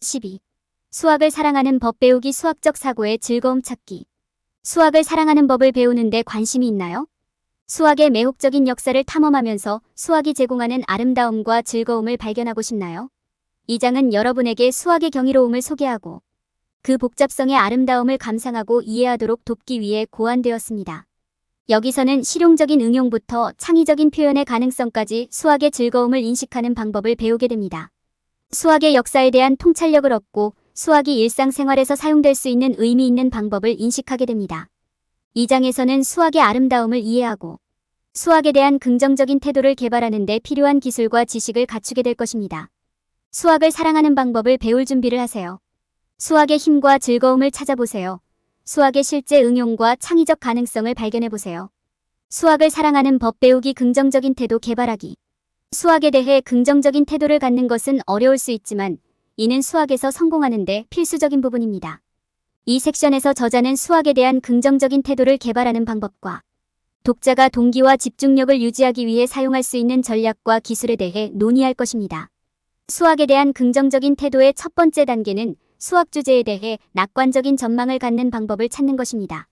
12. 수학을 사랑하는 법 배우기 수학적 사고의 즐거움 찾기. 수학을 사랑하는 법을 배우는데 관심이 있나요? 수학의 매혹적인 역사를 탐험하면서 수학이 제공하는 아름다움과 즐거움을 발견하고 싶나요? 이 장은 여러분에게 수학의 경이로움을 소개하고 그 복잡성의 아름다움을 감상하고 이해하도록 돕기 위해 고안되었습니다. 여기서는 실용적인 응용부터 창의적인 표현의 가능성까지 수학의 즐거움을 인식하는 방법을 배우게 됩니다. 수학의 역사에 대한 통찰력을 얻고 수학이 일상생활에서 사용될 수 있는 의미 있는 방법을 인식하게 됩니다. 이 장에서는 수학의 아름다움을 이해하고 수학에 대한 긍정적인 태도를 개발하는 데 필요한 기술과 지식을 갖추게 될 것입니다. 수학을 사랑하는 방법을 배울 준비를 하세요. 수학의 힘과 즐거움을 찾아보세요. 수학의 실제 응용과 창의적 가능성을 발견해보세요. 수학을 사랑하는 법 배우기 긍정적인 태도 개발하기. 수학에 대해 긍정적인 태도를 갖는 것은 어려울 수 있지만 이는 수학에서 성공하는 데 필수적인 부분입니다. 이 섹션에서 저자는 수학에 대한 긍정적인 태도를 개발하는 방법과 독자가 동기와 집중력을 유지하기 위해 사용할 수 있는 전략과 기술에 대해 논의할 것입니다. 수학에 대한 긍정적인 태도의 첫 번째 단계는 수학 주제에 대해 낙관적인 전망을 갖는 방법을 찾는 것입니다.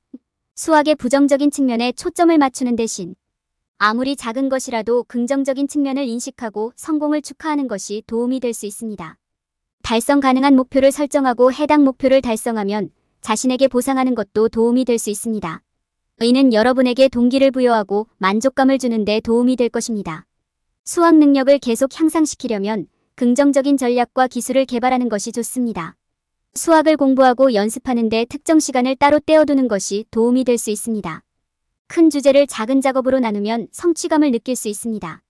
수학의 부정적인 측면에 초점을 맞추는 대신 아무리 작은 것이라도 긍정적인 측면을 인식하고 성공을 축하하는 것이 도움이 될 수 있습니다. 달성 가능한 목표를 설정하고 해당 목표를 달성하면 자신에게 보상하는 것도 도움이 될 수 있습니다. 이는 여러분에게 동기를 부여하고 만족감을 주는 데 도움이 될 것입니다. 수학 능력을 계속 향상시키려면 긍정적인 전략과 기술을 개발하는 것이 좋습니다. 수학을 공부하고 연습하는 데 특정 시간을 따로 떼어두는 것이 도움이 될 수 있습니다. 큰 주제를 작은 작업으로 나누면 성취감을 느낄 수 있습니다.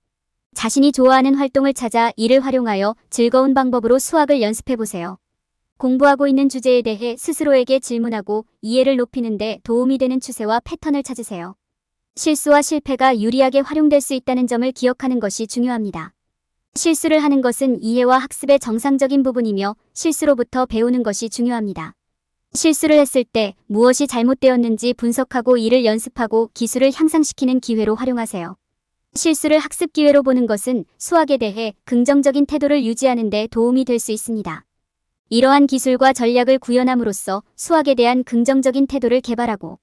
자신이 좋아하는 활동을 찾아 이를 활용하여 즐거운 방법으로 수학을 연습해보세요. 공부하고 있는 주제에 대해 스스로에게 질문하고 이해를 높이는 데 도움이 되는 추세와 패턴을 찾으세요. 실수와 실패가 유리하게 활용될 수 있다는 점을 기억하는 것이 중요합니다. 실수를 하는 것은 이해와 학습의 정상적인 부분이며 실수로부터 배우는 것이 중요합니다. 실수를 했을 때 무엇이 잘못되었는지 분석하고 이를 연습하고 기술을 향상시키는 기회로 활용하세요. 실수를 학습 기회로 보는 것은 수학에 대해 긍정적인 태도를 유지하는 데 도움이 될 수 있습니다. 이러한 기술과 전략을 구현함으로써 수학에 대한 긍정적인 태도를 개발하고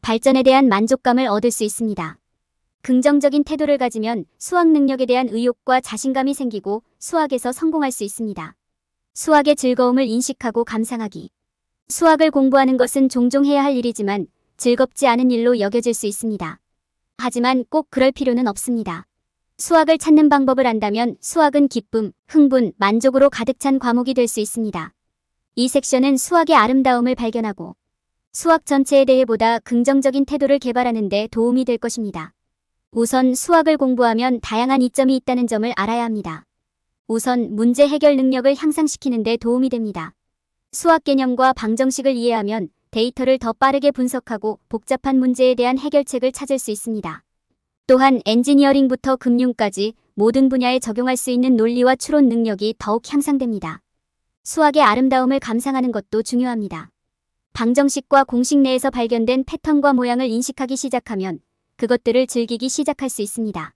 발전에 대한 만족감을 얻을 수 있습니다. 긍정적인 태도를 가지면 수학 능력에 대한 의욕과 자신감이 생기고 수학에서 성공할 수 있습니다. 수학의 즐거움을 인식하고 감상하기. 수학을 공부하는 것은 종종 해야 할 일이지만 즐겁지 않은 일로 여겨질 수 있습니다. 하지만 꼭 그럴 필요는 없습니다. 수학을 찾는 방법을 안다면 수학은 기쁨, 흥분, 만족으로 가득 찬 과목이 될 수 있습니다. 이 섹션은 수학의 아름다움을 발견하고 수학 전체에 대해 보다 긍정적인 태도를 개발하는 데 도움이 될 것입니다. 우선 수학을 공부하면 다양한 이점이 있다는 점을 알아야 합니다. 우선 문제 해결 능력을 향상시키는 데 도움이 됩니다. 수학 개념과 방정식을 이해하면 데이터를 더 빠르게 분석하고 복잡한 문제에 대한 해결책을 찾을 수 있습니다. 또한 엔지니어링부터 금융까지 모든 분야에 적용할 수 있는 논리와 추론 능력이 더욱 향상됩니다. 수학의 아름다움을 감상하는 것도 중요합니다. 방정식과 공식 내에서 발견된 패턴과 모양을 인식하기 시작하면 그것들을 즐기기 시작할 수 있습니다.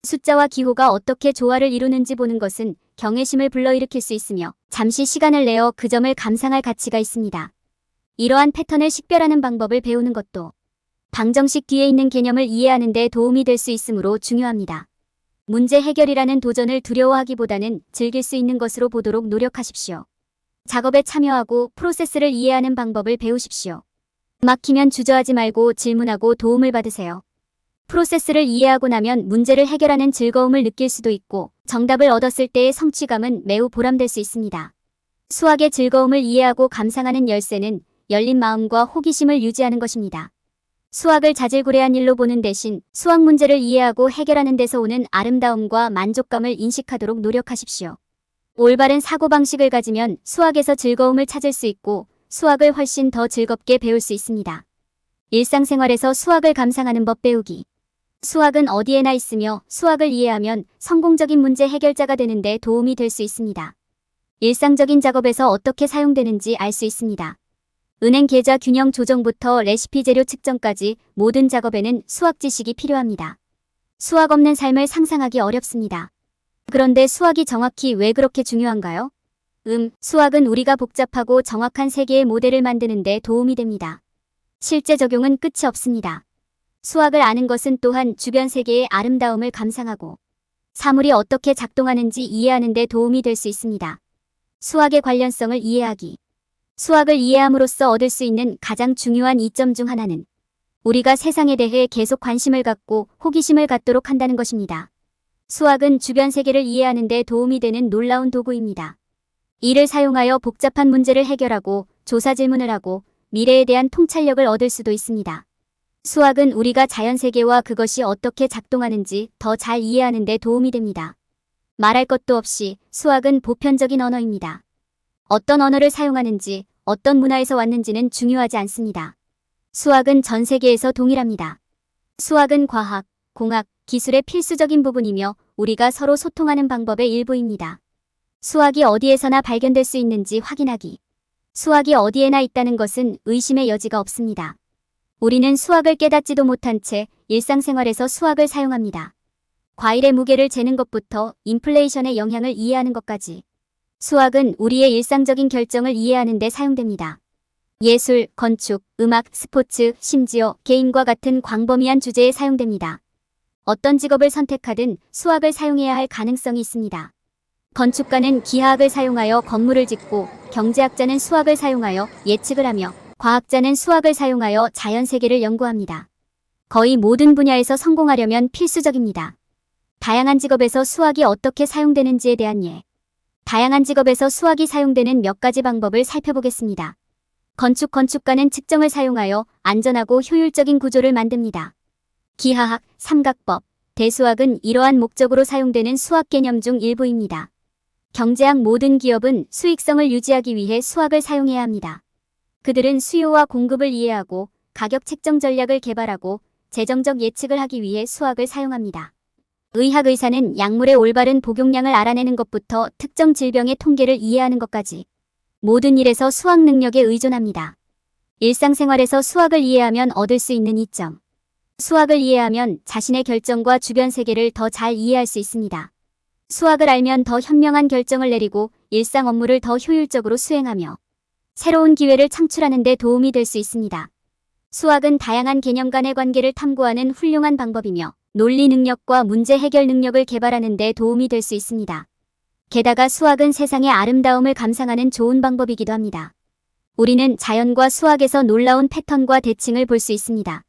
숫자와 기호가 어떻게 조화를 이루는지 보는 것은 경외심을 불러일으킬 수 있으며 잠시 시간을 내어 그 점을 감상할 가치가 있습니다. 이러한 패턴을 식별하는 방법을 배우는 것도 방정식 뒤에 있는 개념을 이해하는 데 도움이 될 수 있으므로 중요합니다. 문제 해결이라는 도전을 두려워하기보다는 즐길 수 있는 것으로 보도록 노력하십시오. 작업에 참여하고 프로세스를 이해하는 방법을 배우십시오. 막히면 주저하지 말고 질문하고 도움을 받으세요. 프로세스를 이해하고 나면 문제를 해결하는 즐거움을 느낄 수도 있고 정답을 얻었을 때의 성취감은 매우 보람될 수 있습니다. 수학의 즐거움을 이해하고 감상하는 열쇠는 열린 마음과 호기심을 유지하는 것입니다. 수학을 자질구레한 일로 보는 대신 수학 문제를 이해하고 해결하는 데서 오는 아름다움과 만족감을 인식하도록 노력하십시오. 올바른 사고방식을 가지면 수학에서 즐거움을 찾을 수 있고 수학을 훨씬 더 즐겁게 배울 수 있습니다. 일상생활에서 수학을 감상하는 법 배우기. 수학은 어디에나 있으며 수학을 이해하면 성공적인 문제 해결자가 되는 데 도움이 될 수 있습니다. 일상적인 작업에서 어떻게 사용되는지 알 수 있습니다. 은행 계좌 균형 조정부터 레시피 재료 측정까지 모든 작업에는 수학 지식이 필요합니다. 수학 없는 삶을 상상하기 어렵습니다. 그런데 수학이 정확히 왜 그렇게 중요한가요? 수학은 우리가 복잡하고 정확한 세계의 모델을 만드는 데 도움이 됩니다. 실제 적용은 끝이 없습니다. 수학을 아는 것은 또한 주변 세계의 아름다움을 감상하고 사물이 어떻게 작동하는지 이해하는 데 도움이 될 수 있습니다. 수학의 관련성을 이해하기. 수학을 이해함으로써 얻을 수 있는 가장 중요한 이점 중 하나는 우리가 세상에 대해 계속 관심을 갖고 호기심을 갖도록 한다는 것입니다. 수학은 주변 세계를 이해하는 데 도움이 되는 놀라운 도구입니다. 이를 사용하여 복잡한 문제를 해결하고 조사 질문을 하고 미래에 대한 통찰력을 얻을 수도 있습니다. 수학은 우리가 자연세계와 그것이 어떻게 작동하는지 더 잘 이해하는 데 도움이 됩니다. 말할 것도 없이 수학은 보편적인 언어입니다. 어떤 언어를 사용하는지, 어떤 문화에서 왔는지는 중요하지 않습니다. 수학은 전 세계에서 동일합니다. 수학은 과학, 공학, 기술의 필수적인 부분이며 우리가 서로 소통하는 방법의 일부입니다. 수학이 어디에서나 발견될 수 있는지 확인하기. 수학이 어디에나 있다는 것은 의심의 여지가 없습니다. 우리는 수학을 깨닫지도 못한 채 일상생활에서 수학을 사용합니다. 과일의 무게를 재는 것부터 인플레이션의 영향을 이해하는 것까지. 수학은 우리의 일상적인 결정을 이해하는 데 사용됩니다. 예술, 건축, 음악, 스포츠, 심지어 개인과 같은 광범위한 주제에 사용됩니다. 어떤 직업을 선택하든 수학을 사용해야 할 가능성이 있습니다. 건축가는 기하학을 사용하여 건물을 짓고 경제학자는 수학을 사용하여 예측을 하며 과학자는 수학을 사용하여 자연세계를 연구합니다. 거의 모든 분야에서 성공하려면 필수적입니다. 다양한 직업에서 수학이 어떻게 사용되는지에 대한 예. 다양한 직업에서 수학이 사용되는 몇 가지 방법을 살펴보겠습니다. 건축가는 측정을 사용하여 안전하고 효율적인 구조를 만듭니다. 기하학, 삼각법, 대수학은 이러한 목적으로 사용되는 수학 개념 중 일부입니다. 경제학 모든 기업은 수익성을 유지하기 위해 수학을 사용해야 합니다. 그들은 수요와 공급을 이해하고 가격 책정 전략을 개발하고 재정적 예측을 하기 위해 수학을 사용합니다. 의사는 약물의 올바른 복용량을 알아내는 것부터 특정 질병의 통계를 이해하는 것까지 모든 일에서 수학 능력에 의존합니다. 일상생활에서 수학을 이해하면 얻을 수 있는 이점. 수학을 이해하면 자신의 결정과 주변 세계를 더 잘 이해할 수 있습니다. 수학을 알면 더 현명한 결정을 내리고 일상 업무를 더 효율적으로 수행하며 새로운 기회를 창출하는 데 도움이 될 수 있습니다. 수학은 다양한 개념 간의 관계를 탐구하는 훌륭한 방법이며 논리 능력과 문제 해결 능력을 개발하는 데 도움이 될 수 있습니다. 게다가 수학은 세상의 아름다움을 감상하는 좋은 방법이기도 합니다. 우리는 자연과 수학에서 놀라운 패턴과 대칭을 볼 수 있습니다.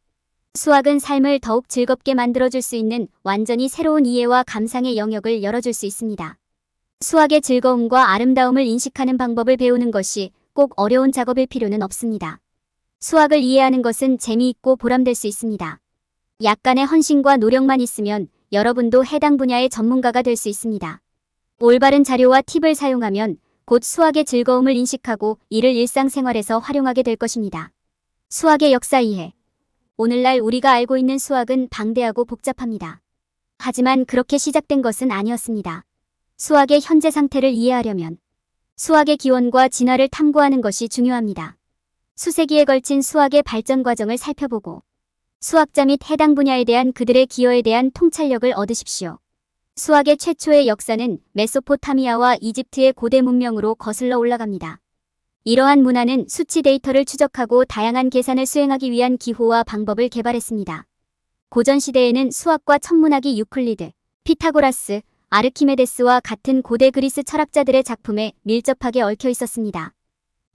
수학은 삶을 더욱 즐겁게 만들어줄 수 있는 완전히 새로운 이해와 감상의 영역을 열어줄 수 있습니다. 수학의 즐거움과 아름다움을 인식하는 방법을 배우는 것이 꼭 어려운 작업일 필요는 없습니다. 수학을 이해하는 것은 재미있고 보람될 수 있습니다. 약간의 헌신과 노력만 있으면 여러분도 해당 분야의 전문가가 될 수 있습니다. 올바른 자료와 팁을 사용하면 곧 수학의 즐거움을 인식하고 이를 일상생활에서 활용하게 될 것입니다. 수학의 역사 이해. 오늘날 우리가 알고 있는 수학은 방대하고 복잡합니다. 하지만 그렇게 시작된 것은 아니었습니다. 수학의 현재 상태를 이해하려면 수학의 기원과 진화를 탐구하는 것이 중요합니다. 수세기에 걸친 수학의 발전 과정을 살펴보고 수학자 및 해당 분야에 대한 그들의 기여에 대한 통찰력을 얻으십시오. 수학의 최초의 역사는 메소포타미아와 이집트의 고대 문명으로 거슬러 올라갑니다. 이러한 문화는 수치 데이터를 추적하고 다양한 계산을 수행하기 위한 기호와 방법을 개발했습니다. 고전시대에는 수학과 천문학이 유클리드, 피타고라스, 아르키메데스와 같은 고대 그리스 철학자들의 작품에 밀접하게 얽혀 있었습니다.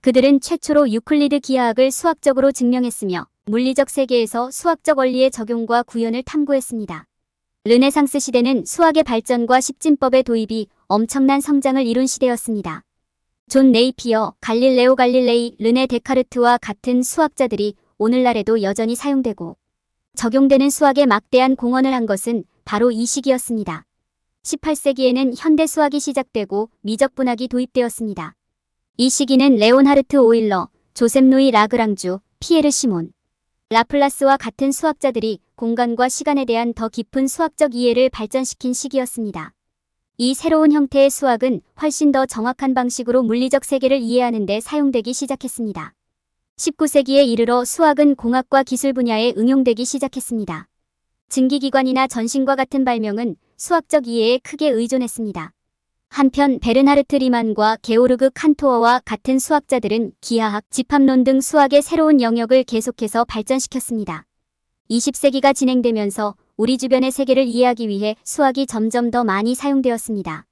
그들은 최초로 유클리드 기하학을 수학적으로 증명했으며 물리적 세계에서 수학적 원리의 적용과 구현을 탐구했습니다. 르네상스 시대는 수학의 발전과 십진법의 도입이 엄청난 성장을 이룬 시대였습니다. 존 네이피어, 갈릴레오 갈릴레이, 르네 데카르트와 같은 수학자들이 오늘날에도 여전히 사용되고 적용되는 수학에 막대한 공헌을 한 것은 바로 이 시기였습니다. 18세기에는 현대 수학이 시작되고 미적분학이 도입되었습니다. 이 시기는 레온하르트 오일러, 조셉 루이 라그랑주, 피에르 시몬, 라플라스와 같은 수학자들이 공간과 시간에 대한 더 깊은 수학적 이해를 발전시킨 시기였습니다. 이 새로운 형태의 수학은 훨씬 더 정확한 방식으로 물리적 세계를 이해하는 데 사용되기 시작했습니다. 19세기에 이르러 수학은 공학과 기술 분야에 응용되기 시작했습니다. 증기기관이나 전신과 같은 발명은 수학적 이해에 크게 의존했습니다. 한편 베르나르트 리만과 게오르그 칸토어와 같은 수학자들은 기하학, 집합론 등 수학의 새로운 영역을 계속해서 발전시켰습니다. 20세기가 진행되면서 우리 주변의 세계를 이해하기 위해 수학이 점점 더 많이 사용되었습니다.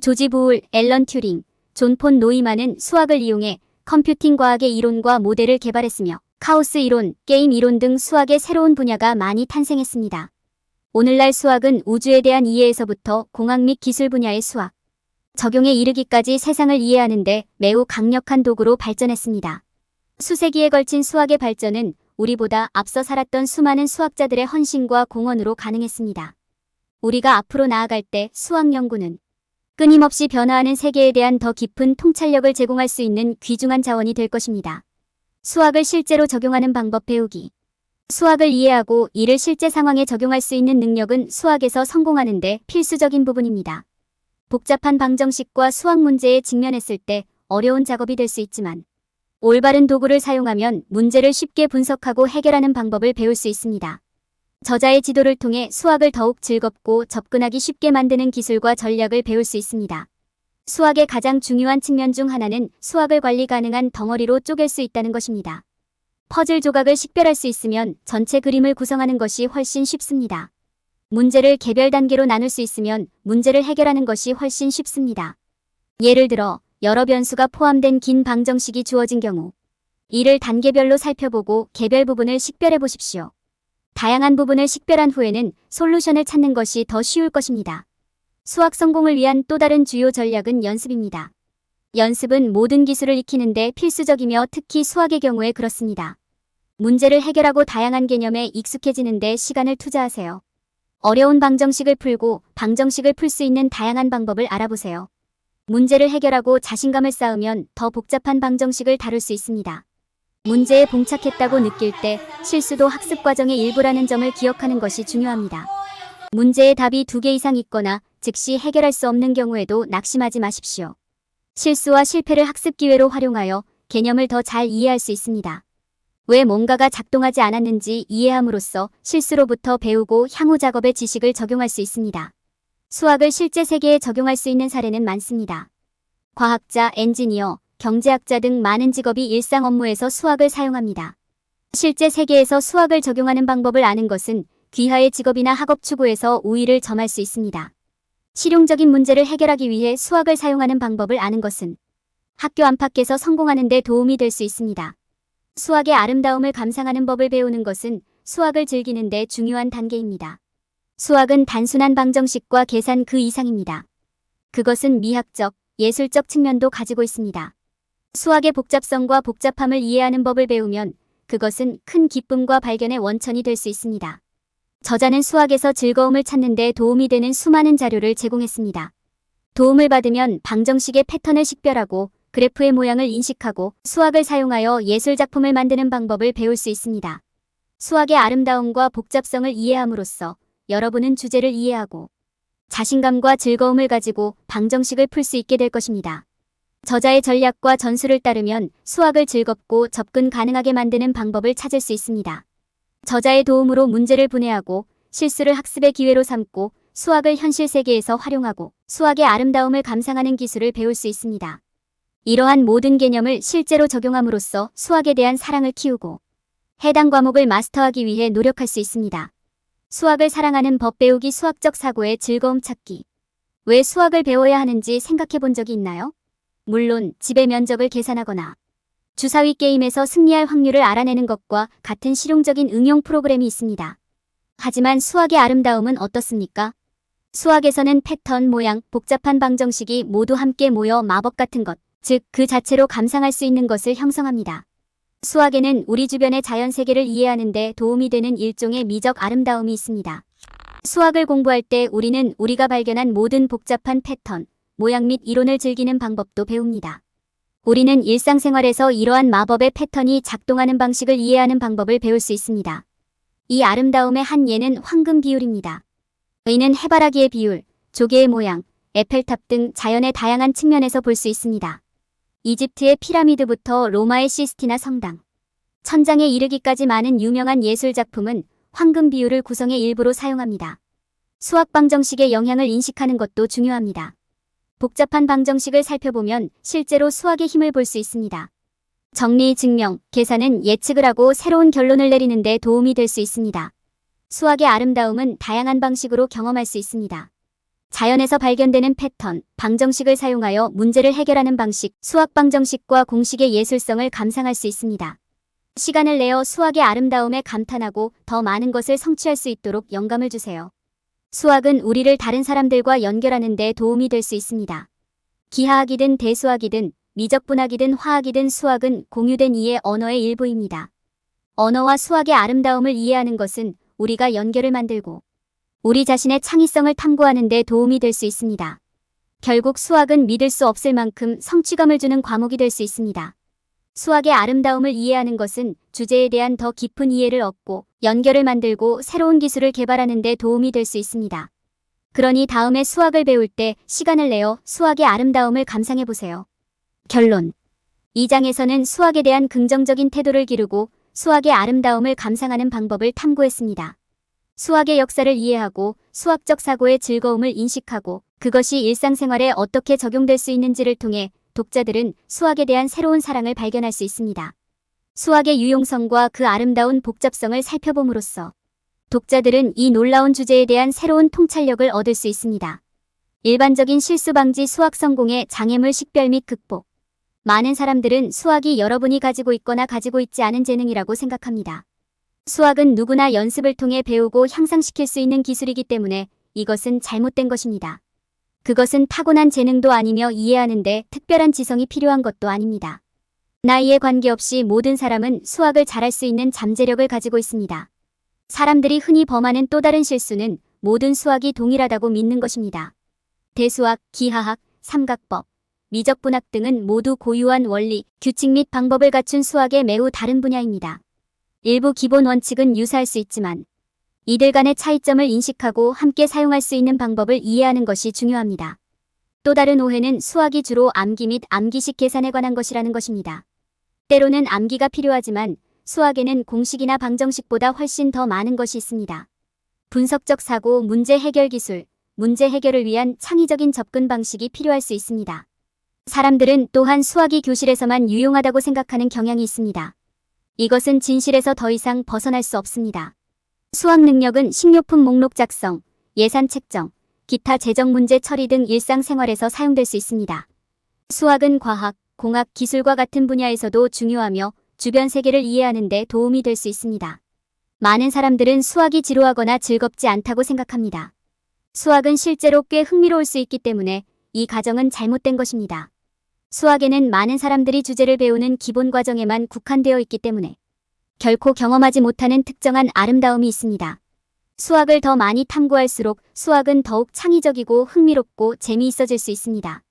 조지 보울, 앨런 튜링, 존 폰 노이만은 수학을 이용해 컴퓨팅 과학의 이론과 모델을 개발했으며 카오스 이론, 게임 이론 등 수학의 새로운 분야가 많이 탄생했습니다. 오늘날 수학은 우주에 대한 이해에서부터 공학 및 기술 분야의 수학, 적용에 이르기까지 세상을 이해하는 데 매우 강력한 도구로 발전했습니다. 수세기에 걸친 수학의 발전은 우리보다 앞서 살았던 수많은 수학자들의 헌신과 공헌으로 가능했습니다. 우리가 앞으로 나아갈 때 수학 연구는 끊임없이 변화하는 세계에 대한 더 깊은 통찰력을 제공할 수 있는 귀중한 자원이 될 것입니다. 수학을 실제로 적용하는 방법 배우기. 수학을 이해하고 이를 실제 상황에 적용할 수 있는 능력은 수학에서 성공하는 데 필수적인 부분입니다. 복잡한 방정식과 수학 문제에 직면했을 때 어려운 작업이 될 수 있지만 올바른 도구를 사용하면 문제를 쉽게 분석하고 해결하는 방법을 배울 수 있습니다. 저자의 지도를 통해 수학을 더욱 즐겁고 접근하기 쉽게 만드는 기술과 전략을 배울 수 있습니다. 수학의 가장 중요한 측면 중 하나는 수학을 관리 가능한 덩어리로 쪼갤 수 있다는 것입니다. 퍼즐 조각을 식별할 수 있으면 전체 그림을 구성하는 것이 훨씬 쉽습니다. 문제를 개별 단계로 나눌 수 있으면 문제를 해결하는 것이 훨씬 쉽습니다. 예를 들어 여러 변수가 포함된 긴 방정식이 주어진 경우 이를 단계별로 살펴보고 개별 부분을 식별해 보십시오. 다양한 부분을 식별한 후에는 솔루션을 찾는 것이 더 쉬울 것입니다. 수학 성공을 위한 또 다른 주요 전략은 연습입니다. 연습은 모든 기술을 익히는 데 필수적이며 특히 수학의 경우에 그렇습니다. 문제를 해결하고 다양한 개념에 익숙해지는 데 시간을 투자하세요. 어려운 방정식을 풀고 방정식을 풀 수 있는 다양한 방법을 알아보세요. 문제를 해결하고 자신감을 쌓으면 더 복잡한 방정식을 다룰 수 있습니다. 문제에 봉착했다고 느낄 때 실수도 학습 과정의 일부라는 점을 기억하는 것이 중요합니다. 문제의 답이 2개 이상 있거나 즉시 해결할 수 없는 경우에도 낙심하지 마십시오. 실수와 실패를 학습 기회로 활용하여 개념을 더 잘 이해할 수 있습니다. 왜 뭔가가 작동하지 않았는지 이해함으로써 실수로부터 배우고 향후 작업에 지식을 적용할 수 있습니다. 수학을 실제 세계에 적용할 수 있는 사례는 많습니다. 과학자, 엔지니어, 경제학자 등 많은 직업이 일상 업무에서 수학을 사용합니다. 실제 세계에서 수학을 적용하는 방법을 아는 것은 귀하의 직업이나 학업 추구에서 우위를 점할 수 있습니다. 실용적인 문제를 해결하기 위해 수학을 사용하는 방법을 아는 것은 학교 안팎에서 성공하는 데 도움이 될 수 있습니다. 수학의 아름다움을 감상하는 법을 배우는 것은 수학을 즐기는 데 중요한 단계입니다. 수학은 단순한 방정식과 계산 그 이상입니다. 그것은 미학적, 예술적 측면도 가지고 있습니다. 수학의 복잡성과 복잡함을 이해하는 법을 배우면 그것은 큰 기쁨과 발견의 원천이 될 수 있습니다. 저자는 수학에서 즐거움을 찾는 데 도움이 되는 수많은 자료를 제공했습니다. 도움을 받으면 방정식의 패턴을 식별하고 그래프의 모양을 인식하고 수학을 사용하여 예술작품을 만드는 방법을 배울 수 있습니다. 수학의 아름다움과 복잡성을 이해함으로써 여러분은 주제를 이해하고 자신감과 즐거움을 가지고 방정식을 풀 수 있게 될 것입니다. 저자의 전략과 전술을 따르면 수학을 즐겁고 접근 가능하게 만드는 방법을 찾을 수 있습니다. 저자의 도움으로 문제를 분해하고 실수를 학습의 기회로 삼고 수학을 현실 세계에서 활용하고 수학의 아름다움을 감상하는 기술을 배울 수 있습니다. 이러한 모든 개념을 실제로 적용함으로써 수학에 대한 사랑을 키우고 해당 과목을 마스터하기 위해 노력할 수 있습니다. 수학을 사랑하는 법 배우기 수학적 사고의 즐거움 찾기. 왜 수학을 배워야 하는지 생각해 본 적이 있나요? 물론 집의 면적을 계산하거나 주사위 게임에서 승리할 확률을 알아내는 것과 같은 실용적인 응용 프로그램이 있습니다. 하지만 수학의 아름다움은 어떻습니까? 수학에서는 패턴, 모양, 복잡한 방정식이 모두 함께 모여 마법 같은 것, 즉 그 자체로 감상할 수 있는 것을 형성합니다. 수학에는 우리 주변의 자연 세계를 이해하는 데 도움이 되는 일종의 미적 아름다움이 있습니다. 수학을 공부할 때 우리는 우리가 발견한 모든 복잡한 패턴, 모양 및 이론을 즐기는 방법도 배웁니다. 우리는 일상생활에서 이러한 마법의 패턴이 작동하는 방식을 이해하는 방법을 배울 수 있습니다. 이 아름다움의 한 예는 황금 비율입니다. 이는 해바라기의 비율, 조개의 모양, 에펠탑 등 자연의 다양한 측면에서 볼 수 있습니다. 이집트의 피라미드부터 로마의 시스티나 성당, 천장에 이르기까지 많은 유명한 예술작품은 황금 비율을 구성의 일부로 사용합니다. 수학 방정식의 영향을 인식하는 것도 중요합니다. 복잡한 방정식을 살펴보면 실제로 수학의 힘을 볼 수 있습니다. 정리, 증명, 계산은 예측을 하고 새로운 결론을 내리는 데 도움이 될 수 있습니다. 수학의 아름다움은 다양한 방식으로 경험할 수 있습니다. 자연에서 발견되는 패턴, 방정식을 사용하여 문제를 해결하는 방식, 수학 방정식과 공식의 예술성을 감상할 수 있습니다. 시간을 내어 수학의 아름다움에 감탄하고 더 많은 것을 성취할 수 있도록 영감을 주세요. 수학은 우리를 다른 사람들과 연결하는 데 도움이 될 수 있습니다. 기하학이든 대수학이든 미적분학이든 화학이든 수학은 공유된 이해 언어의 일부입니다. 언어와 수학의 아름다움을 이해하는 것은 우리가 연결을 만들고 우리 자신의 창의성을 탐구하는 데 도움이 될 수 있습니다. 결국 수학은 믿을 수 없을 만큼 성취감을 주는 과목이 될 수 있습니다. 수학의 아름다움을 이해하는 것은 주제에 대한 더 깊은 이해를 얻고 연결을 만들고 새로운 기술을 개발하는 데 도움이 될 수 있습니다. 그러니 다음에 수학을 배울 때 시간을 내어 수학의 아름다움을 감상해 보세요. 결론. 이 장에서는 수학에 대한 긍정적인 태도를 기르고 수학의 아름다움을 감상하는 방법을 탐구했습니다. 수학의 역사를 이해하고 수학적 사고의 즐거움을 인식하고 그것이 일상생활에 어떻게 적용될 수 있는지를 통해 독자들은 수학에 대한 새로운 사랑을 발견할 수 있습니다. 수학의 유용성과 그 아름다운 복잡성을 살펴봄으로써 독자들은 이 놀라운 주제에 대한 새로운 통찰력을 얻을 수 있습니다. 일반적인 실수 방지 수학 성공의 장애물 식별 및 극복. 많은 사람들은 수학이 여러분이 가지고 있거나 가지고 있지 않은 재능이라고 생각합니다. 수학은 누구나 연습을 통해 배우고 향상시킬 수 있는 기술이기 때문에 이것은 잘못된 것입니다. 그것은 타고난 재능도 아니며 이해하는데 특별한 지성이 필요한 것도 아닙니다. 나이에 관계없이 모든 사람은 수학을 잘할 수 있는 잠재력을 가지고 있습니다. 사람들이 흔히 범하는 또 다른 실수는 모든 수학이 동일하다고 믿는 것입니다. 대수학, 기하학, 삼각법, 미적분학 등은 모두 고유한 원리, 규칙 및 방법을 갖춘 수학의 매우 다른 분야입니다. 일부 기본 원칙은 유사할 수 있지만 이들 간의 차이점을 인식하고 함께 사용할 수 있는 방법을 이해하는 것이 중요합니다. 또 다른 오해는 수학이 주로 암기 및 암기식 계산에 관한 것이라는 것입니다. 때로는 암기가 필요하지만 수학에는 공식이나 방정식보다 훨씬 더 많은 것이 있습니다. 분석적 사고, 문제 해결 기술, 문제 해결을 위한 창의적인 접근 방식이 필요할 수 있습니다. 사람들은 또한 수학이 교실에서만 유용하다고 생각하는 경향이 있습니다. 이것은 진실에서 더 이상 벗어날 수 없습니다. 수학 능력은 식료품 목록 작성, 예산 책정, 기타 재정 문제 처리 등 일상생활에서 사용될 수 있습니다. 수학은 과학, 공학, 기술과 같은 분야에서도 중요하며 주변 세계를 이해하는 데 도움이 될 수 있습니다. 많은 사람들은 수학이 지루하거나 즐겁지 않다고 생각합니다. 수학은 실제로 꽤 흥미로울 수 있기 때문에 이 가정은 잘못된 것입니다. 수학에는 많은 사람들이 주제를 배우는 기본 과정에만 국한되어 있기 때문에 결코 경험하지 못하는 특정한 아름다움이 있습니다. 수학을 더 많이 탐구할수록 수학은 더욱 창의적이고 흥미롭고 재미있어질 수 있습니다.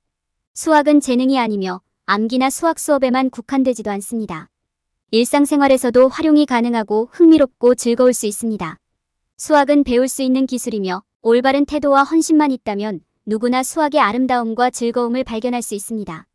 수학은 재능이 아니며 암기나 수학 수업에만 국한되지도 않습니다. 일상생활에서도 활용이 가능하고 흥미롭고 즐거울 수 있습니다. 수학은 배울 수 있는 기술이며 올바른 태도와 헌신만 있다면 누구나 수학의 아름다움과 즐거움을 발견할 수 있습니다.